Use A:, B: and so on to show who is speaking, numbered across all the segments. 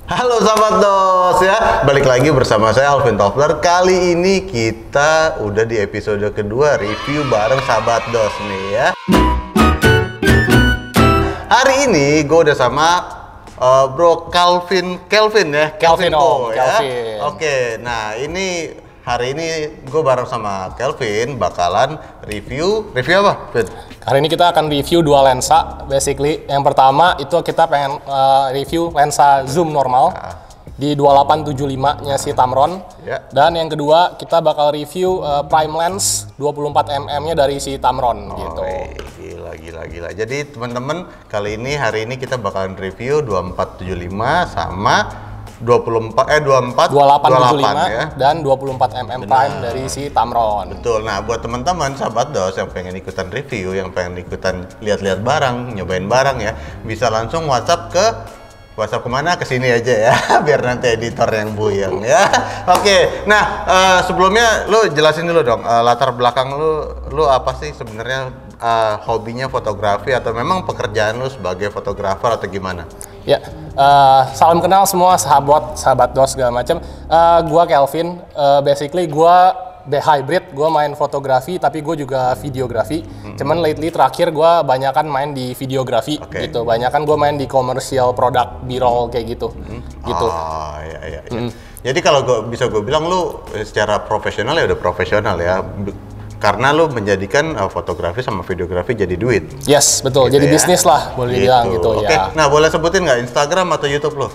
A: Halo sahabat dos ya, balik lagi bersama saya Alvin Toffler. Kali ini kita udah di episode kedua review bareng sahabat dos nih ya. Hari ini gue udah sama Bro Kelvin ya,
B: Kelvin
A: Co, ya.
B: Kelvin.
A: Oke, nah ini hari ini gue bareng sama Kelvin bakalan review apa, Vin?
B: Hari ini kita akan review dua lensa, basically. Yang pertama itu kita pengen review lensa zoom normal di 2875-nya si Tamron.
A: Ya.
B: Dan yang kedua kita bakal review prime lens 24mm-nya dari si Tamron gitu.
A: Gila. Jadi teman-teman, hari ini kita bakalan review 2475 sama 2875 ya.
B: dan 24mm prime dari si Tamron.
A: Betul. Nah, buat teman-teman sahabat dos yang pengen ikutan review, yang pengen ikutan lihat-lihat barang, nyobain barang ya, bisa langsung WhatsApp kemana? Ke sini aja ya, biar nanti editor yang buyang ya. Oke. Nah, sebelumnya lu jelasin dulu dong latar belakang lu apa sih sebenarnya, hobinya fotografi atau memang pekerjaan lu sebagai fotografer atau gimana?
B: Ya, salam kenal semua sahabat dos segala macam. Gua Kelvin, basically gua hybrid, gua main fotografi tapi gue juga videografi. Cuman lately terakhir gua banyakan main di videografi gitu. Banyakan gua main di commercial product B-roll kayak gitu. Gitu.
A: Oh, iya. Jadi kalau gue bilang lu secara profesional ya udah profesional ya. Karena lu menjadikan fotografi sama videografi jadi duit.
B: Yes, betul.
A: Gitu
B: jadi
A: ya?
B: bisnis lah, boleh dibilang gitu ya.
A: Nah, boleh sebutin nggak Instagram atau YouTube lu?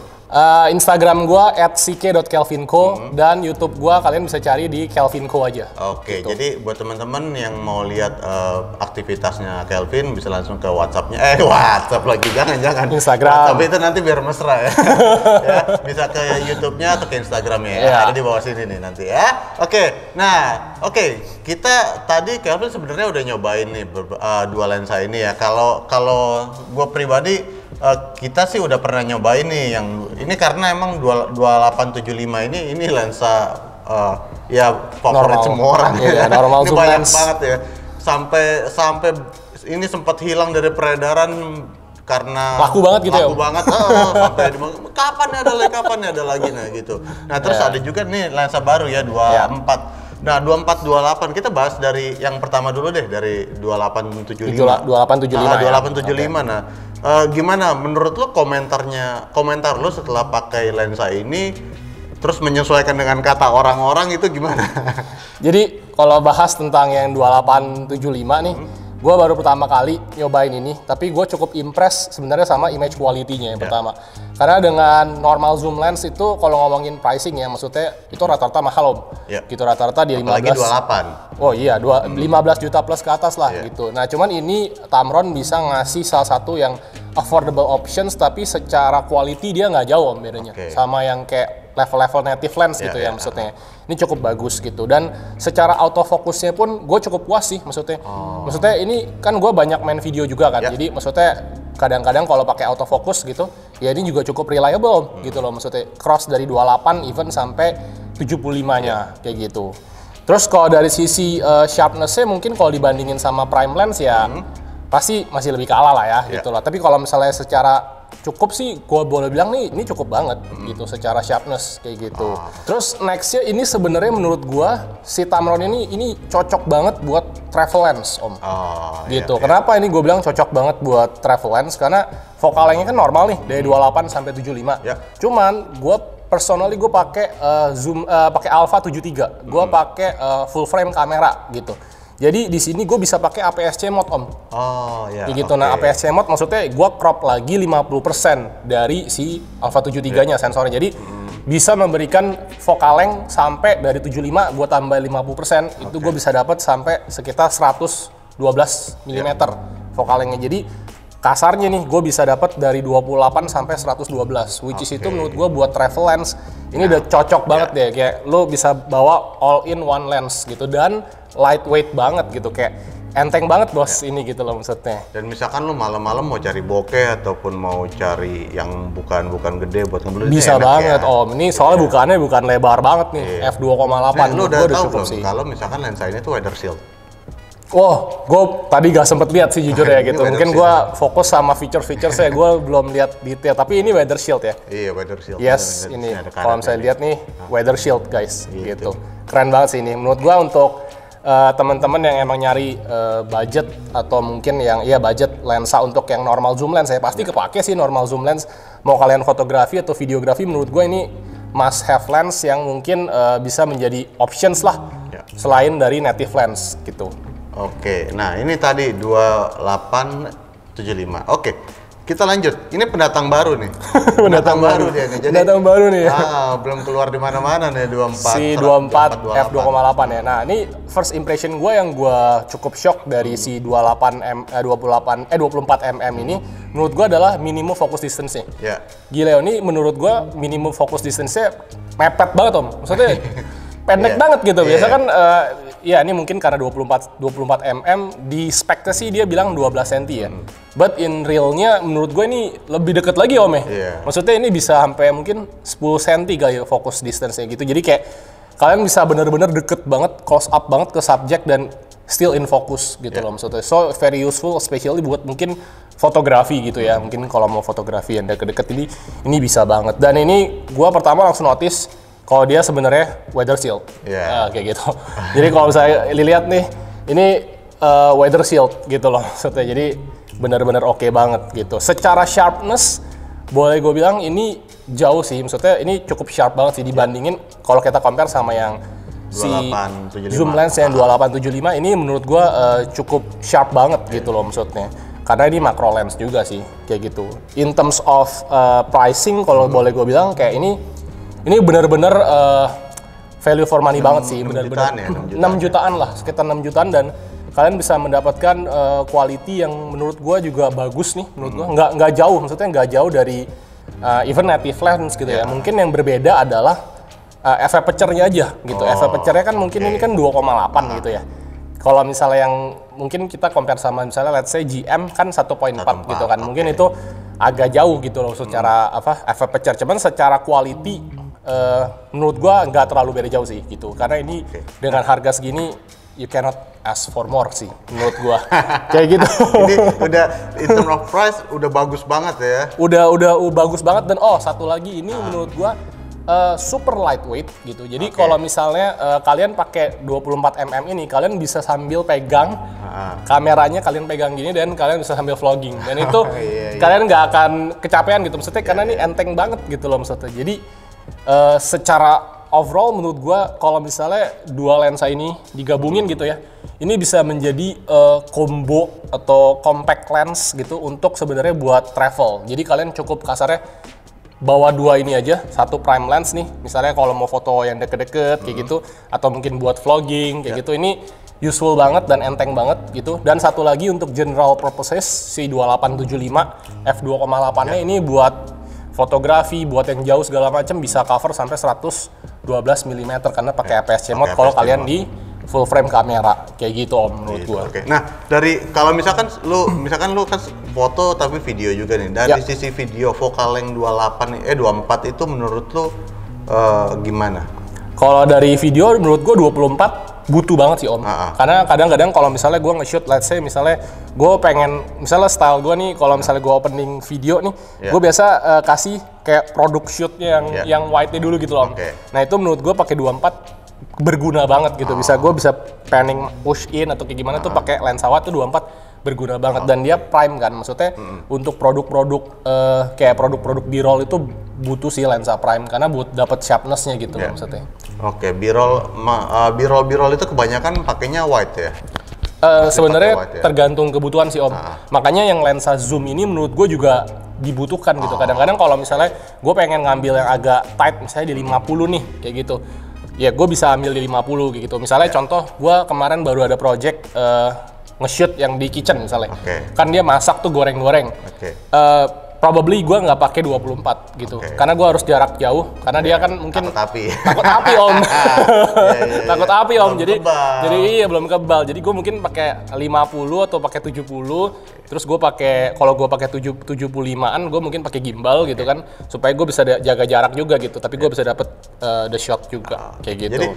B: Instagram gua @ck.kelvinco dan YouTube gua kalian bisa cari di Kelvinco aja.
A: Oke,
B: gitu.
A: jadi buat teman-teman yang mau lihat aktivitasnya Kelvin bisa langsung ke WhatsApp-nya. WhatsApp lagi, jangan.
B: Instagram.
A: WhatsApp itu nanti biar mesra ya. Ya, bisa ke YouTube-nya atau ke Instagram-nya ya. Ada di bawah sini nih nanti ya. Oke, kita tadi Kelvin sebenarnya udah nyobain nih dua lensa ini ya. Kalau gue pribadi kita sih udah pernah nyobain nih yang ini karena emang 2875 ini lensa ya favorit
B: Normal.
A: Semua orang.
B: Iya, normal
A: ini
B: zoom
A: banyak
B: lens.
A: banget ya. Sampai ini sempat hilang dari peredaran karena
B: laku banget gitu ya.
A: Laku banget. Sampai kapan ada lagi nah gitu. Nah, terus ada juga nih lensa baru ya 24. Nah, 2428 kita bahas dari yang pertama dulu deh, dari 2875. 2875. Nah, gimana menurut lo komentar lo setelah pakai lensa ini terus menyesuaikan dengan kata orang-orang itu gimana?
B: Jadi kalau bahas tentang yang 2875 nih, gue baru pertama kali nyobain ini, tapi gue cukup impress sebenarnya sama image quality-nya yang pertama. Karena dengan normal zoom lens itu kalau ngomongin pricing ya, maksudnya itu rata-rata mahal om. Gitu rata-rata di 15.
A: Apalagi 28.
B: Oh iya, 15 juta plus ke atas lah gitu. Nah cuman ini Tamron bisa ngasih salah satu yang affordable options, tapi secara quality dia nggak jauh om bedanya. Sama yang kayak level-level native lens gitu ya maksudnya. Ini cukup bagus gitu, dan secara autofocusnya pun gue cukup puas sih maksudnya. Maksudnya ini kan gue banyak main video juga kan, jadi maksudnya kadang-kadang kalau pakai autofocus gitu, ya ini juga cukup reliable gitu loh, maksudnya cross dari 28 even sampai 75-nya kayak gitu. Terus kalau dari sisi sharpness-nya mungkin kalau dibandingin sama prime lens ya pasti masih lebih kalah lah ya gitu lah. Tapi kalau misalnya secara cukup sih, gue boleh bilang nih ini cukup banget gitu secara sharpness kayak gitu. Terus nextnya ini sebenarnya menurut gue si Tamron ini cocok banget buat travel lens om. Gitu. Kenapa ini gue bilang cocok banget buat travel lens? Karena focal length-nya kan normal nih dari 28 sampai 75. Cuman gue personally gue pakai zoom pakai Alpha 73. Gue pakai full frame kamera gitu. Jadi di sini gue bisa pakai APS-C mode om. Gitu. Nah APS-C mode maksudnya gue crop lagi 50% dari si Alpha 73-nya sensornya. Jadi bisa memberikan focal length sampai dari 75 gue tambah 50%, itu gue bisa dapat sampai sekitar 112 mm focal length-nya. Jadi kasarnya nih gue bisa dapat dari 28 sampai 112, which is itu menurut gue buat travel lens ini udah cocok banget deh, kayak lo bisa bawa all in one lens gitu, dan lightweight banget gitu, kayak enteng banget bos ini gitu loh maksudnya.
A: Dan misalkan lo malam-malam mau cari bokeh ataupun mau cari yang bukan gede buat ngebeli,
B: bisa banget om. Ini soalnya bukan lebar banget nih, f2,8.
A: Lo udah tahu belum kalau misalkan lensa ini tuh weather shield?
B: gue tadi gak sempet lihat sih jujur ya gitu. Mungkin gue fokus sama feature saya, gue belum lihat detail. Tapi ini weather shield ya?
A: Iya, weather shield.
B: Yes, ini kalau saya lihat nih weather shield guys, gitu. Keren banget sih ini. Menurut gue untuk teman-teman yang emang nyari budget atau mungkin yang budget lensa untuk yang normal zoom lens, saya pasti kepake sih normal zoom lens. Mau kalian fotografi atau videografi, menurut gue ini must have lens yang mungkin bisa menjadi options lah selain dari native lens gitu.
A: Oke, nah ini tadi 2875. Oke, kita lanjut. Ini pendatang baru nih.
B: pendatang baru dia nih. Jadi, pendatang baru nih.
A: Belum keluar di mana-mana nih 24.
B: Si 24 f2,8 ya. Nah, ini first impression gue yang gue cukup shock dari si 24 mm ini. Menurut gue adalah minimum focus distance-nya.
A: Yeah.
B: Gila, ini menurut gue minimum focus distance-nya mepet banget om. Maksudnya pendek banget gitu. Biasa kan ini mungkin karena 24 mm di speknya sih dia bilang 12 cm ya. But in realnya menurut gue ini lebih deket lagi om ya. Maksudnya ini bisa sampai mungkin 10 cm kali focus distance-nya gitu. Jadi kayak kalian bisa bener-bener deket banget, close up banget ke subjek dan still in focus gitu loh maksudnya. So very useful especially buat mungkin fotografi gitu ya. Mungkin kalau mau fotografi yang deket-deket ini bisa banget. Dan ini gue pertama langsung notice kalau dia sebenarnya weather shield, kayak gitu. Jadi kalau saya lihat nih, ini weather shield gitu loh. Jadi benar-benar oke banget gitu. Secara sharpness, boleh gue bilang ini jauh sih. Maksudnya ini cukup sharp banget sih dibandingin kalau kita compare sama yang
A: 2875.
B: Zoom lens yang 2875 ini menurut gue cukup sharp banget gitu loh maksudnya. Karena ini macro lens juga sih, kayak gitu. In terms of pricing, kalau boleh gue bilang kayak ini benar-benar value for money banget sih, benar-benar 6 jutaan lah, sekitar 6 jutaan dan kalian bisa mendapatkan quality yang menurut gua juga bagus nih, menurut gua nggak jauh, maksudnya nggak jauh dari even native lens gitu ya. Mungkin yang berbeda adalah efek aperture-nya aja gitu. Efek aperture-nya kan mungkin ini kan 2,8 gitu ya. Kalau misalnya yang mungkin kita compare sama misalnya let's say GM kan 1.4 gitu kan, mungkin itu agak jauh gitu loh secara efek aperture. Cuman secara quality menurut gua nggak terlalu beda jauh sih gitu, karena ini dengan harga segini you cannot ask for more sih menurut gua. Kayak gitu.
A: Ini udah in terms of price udah bagus banget ya.
B: Udah bagus banget dan satu lagi ini menurut gua super lightweight gitu. Jadi kalau misalnya kalian pakai 24 mm ini, kalian bisa sambil pegang kameranya, kalian pegang gini dan kalian bisa sambil vlogging. Dan itu kalian nggak akan kecapean gitu maksudnya, karena ini enteng banget gitu loh maksudnya. Jadi secara overall menurut gua kalau misalnya dua lensa ini digabungin gitu ya, ini bisa menjadi combo atau compact lens gitu untuk sebenarnya buat travel. Jadi kalian cukup kasarnya bawa dua ini aja, satu prime lens nih, misalnya kalau mau foto yang deket-deket kayak gitu, atau mungkin buat vlogging kayak gitu, ini useful banget dan enteng banget gitu. Dan satu lagi untuk general purposes, si 2875 f2,8-nya ini buat fotografi, buat yang jauh segala macam bisa cover sampai 112 mm karena pakai APS-C mode kalau kalian di full frame kamera kayak gitu om menurut gua.
A: Nah, dari kalau misalkan lu kan foto tapi video juga nih. Dari sisi video focal length 24 itu menurut lu gimana?
B: Kalau dari video menurut gua 24 butuh banget sih om. Karena kadang-kadang kalau misalnya gua nge-shoot, let's say misalnya gua pengen, misalnya style gua nih kalau misalnya gua opening video nih, gua biasa kasih kayak produk shootnya yang wide-nya dulu gitu loh om. Nah itu menurut gua pakai 24 berguna banget gitu. Gua bisa panning push in atau kayak gimana tuh pakai lensa wide tuh 24 berguna banget. Dan dia prime kan, maksudnya untuk produk-produk kayak produk-produk B-roll itu butuh sih lensa prime karena buat dapat sharpness-nya gitu maksudnya.
A: B-roll itu kebanyakan pakainya wide ya.
B: Sebenarnya tergantung kebutuhan sih om. Makanya yang lensa zoom ini menurut gue juga dibutuhkan gitu. Kadang-kadang kalau misalnya gue pengen ngambil yang agak tight, misalnya di 50 nih kayak gitu, ya gue bisa ambil di 50 gitu. Misalnya contoh gue kemarin baru ada project nge-shoot yang di kitchen misalnya, kan dia masak tuh goreng-goreng. probably gue nggak pakai 24 gitu, karena gue harus jarak jauh, karena dia kan mungkin takut api om, takut api om, jadi iya belum kebal, jadi gue mungkin pakai 50 atau pakai 70, terus gue pakai, kalau gue pakai 75an, gue mungkin pakai gimbal gitu kan, supaya gue bisa jaga jarak juga gitu, tapi gue bisa dapet the shot juga kayak gitu.
A: Jadi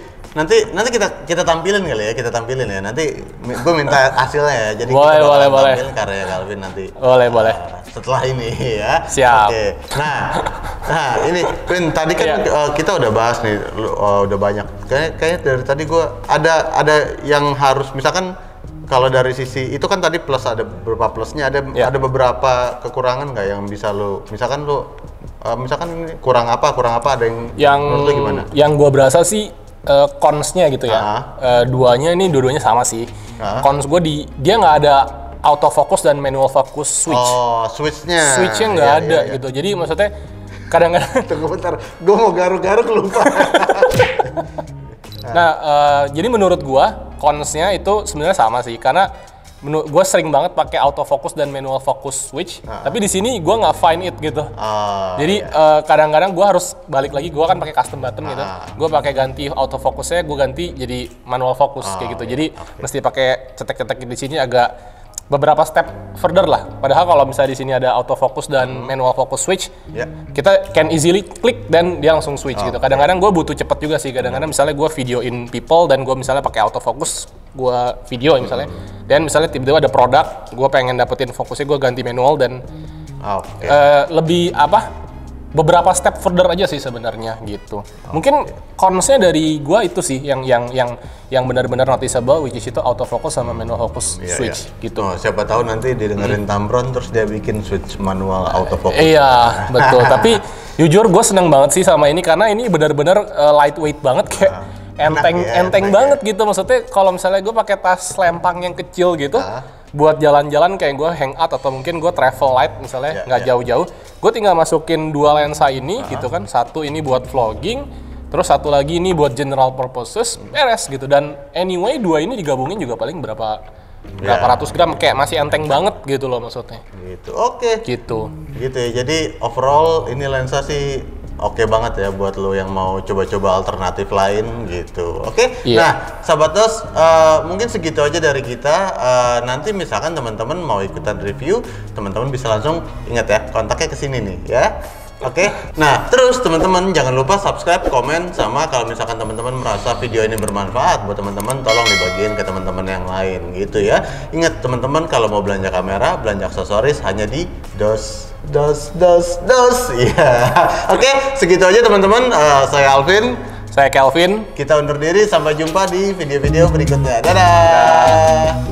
A: nanti kita tampilin kali ya, nanti gue minta hasilnya ya, jadi kita tampilin karya Calvin nanti.
B: Boleh.
A: Setelah ini ya.
B: Siap.
A: Oke. Nah ini Vin, tadi kan kita udah bahas nih, udah banyak. Kayaknya dari tadi gue ada yang harus, misalkan kalau dari sisi itu kan tadi plus, ada beberapa plusnya, ada beberapa kekurangan nggak yang bisa misalkan ini kurang apa ada yang menurut lu gimana?
B: Yang gue berasa sih cons-nya gitu ya. Dua-duanya sama sih. Cons gue dia nggak ada autofocus dan manual focus switch.
A: Oh, switchnya
B: nggak ada gitu. Jadi maksudnya kadang-kadang
A: tunggu bentar, gue mau garuk-garuk lupa.
B: Nah, jadi menurut gue cons-nya itu sebenarnya sama sih, karena gue sering banget pakai autofocus dan manual focus switch, tapi di sini gue nggak find it gitu. Jadi kadang-kadang gue harus balik lagi, gue kan pakai custom button gitu, gue pakai ganti autofocusnya, gue ganti jadi manual focus kayak gitu. Jadi mesti pakai cetek-cetek di sini agak beberapa step further lah. Padahal kalau misalnya di sini ada autofocus dan manual focus switch, kita can easily klik dan dia langsung switch gitu. Kadang-kadang gue butuh cepet juga sih. Kadang-kadang misalnya gue videoin people dan gue misalnya pakai autofocus, gue video misalnya. Dan misalnya tiba-tiba ada produk, gue pengen dapetin fokusnya, gue ganti manual dan lebih beberapa step further aja sih sebenarnya gitu. Mungkin cons-nya dari gua itu sih yang benar-benar noticeable, which is itu autofocus sama manual focus switch gitu.
A: Siapa tahu nanti didengerin Tamron terus dia bikin switch manual autofocus.
B: Iya, betul. Tapi jujur gue seneng banget sih sama ini, karena ini benar-benar lightweight banget, kayak enteng banget gitu. Maksudnya kalau misalnya gue pakai tas lempang yang kecil gitu, buat jalan-jalan kayak gue hangout atau mungkin gue travel light misalnya, nggak jauh-jauh, gue tinggal masukin dua lensa ini gitu kan, satu ini buat vlogging, terus satu lagi ini buat general purposes, beres gitu. Dan anyway dua ini digabungin juga paling berapa ratus gram, kayak masih enteng banget gitu loh maksudnya.
A: Gitu, oke. Gitu ya, jadi overall ini lensa sih oke banget ya buat lo yang mau coba-coba alternatif lain gitu. Nah, sahabat DOS, mungkin segitu aja dari kita. Nanti misalkan teman-teman mau ikutan review, teman-teman bisa langsung, ingat ya, kontaknya ke sini nih ya. Nah terus teman-teman jangan lupa subscribe, komen, sama kalau misalkan teman-teman merasa video ini bermanfaat buat teman-teman, tolong dibagiin ke teman-teman yang lain gitu ya. Ingat teman-teman, kalau mau belanja kamera, belanja aksesoris hanya di DOS ya. Segitu aja teman-teman. Saya Alvin,
B: saya Calvin,
A: kita undur diri, sampai jumpa di video-video berikutnya. Dadah.